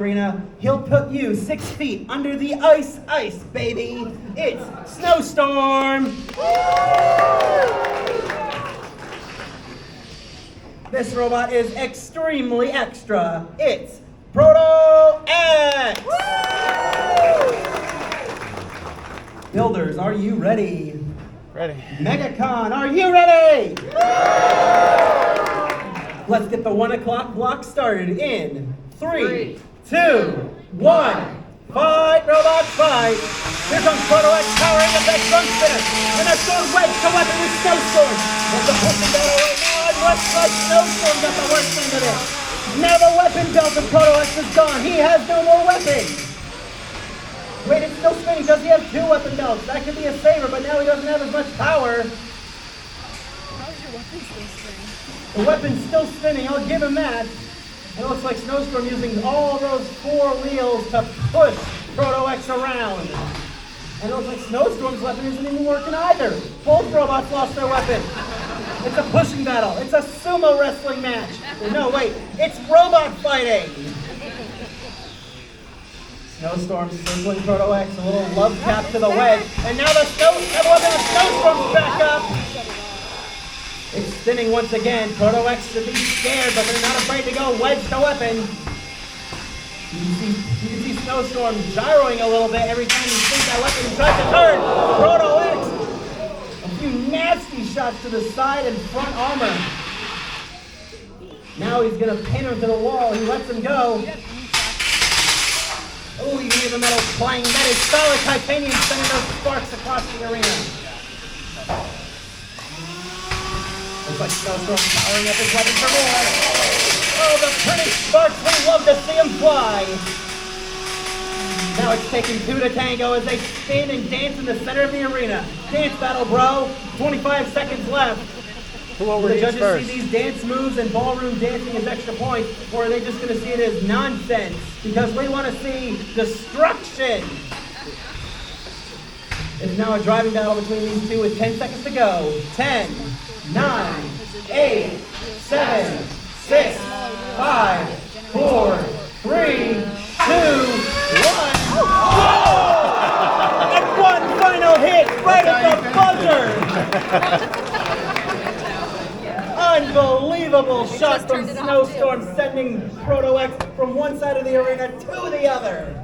Arena, he'll put you 6 feet under the ice, baby. It's SnowStorm. This robot is extremely extra. It's Proto X. Builders, are you ready? Ready. Megacon, are you ready? Let's get the 1 o'clock block started in 3, 2, 1. Fight, robot, fight. Here comes Proto X powering up that front spinner. And that's going right to weapon with SnowStorm. There's a pushing battle right now. And looks like SnowStorm got the worst end of it. Now the weapon belt of Proto X is gone. He has no more weapons. Wait, it's still spinning. Does he have 2 weapon belts? That could be a saver, but now he doesn't have as much power. How is your weapon still spinning? The weapon's still spinning. I'll give him that. It looks like SnowStorm using all those 4 wheels to push Proto X around. And it looks like SnowStorm's weapon isn't even working either. Both robots lost their weapon. It's a pushing battle. It's a sumo wrestling match. No, wait. It's robot fighting. SnowStorm circling Proto X. A little love tap to the wedge. And now the SnowStorm's back up. It's spinning once again. Proto X should be scared, but they're not afraid to go wedge to weapon. You can see SnowStorm gyroing a little bit every time he sees that weapon and tries to turn. Proto X! A few nasty shots to the side and front armor. Now he's going to pin him to the wall. He lets him go. Oh, you can hear the metal clang. That is solid titanium sending those sparks across the arena. Looks like SnowStorm powering up his weapon for more. Oh, the pretty sparks, we love to see him fly. Now it's taking 2 to tango as they spin and dance in the center of the arena. Dance battle, bro. 25 seconds left. Who will The reach judges first? see these dance moves and ballroom dancing as extra points, or are they just going to see it as nonsense? Because we want to see destruction. It's now a driving battle between these two with 10 seconds to go. 10, 9, 8, 7, 6, 5, 4, 3, 2, 1. Whoa! And one final hit right at the buzzer. Unbelievable shot from SnowStorm, sending Proto X from one side of the arena to the other.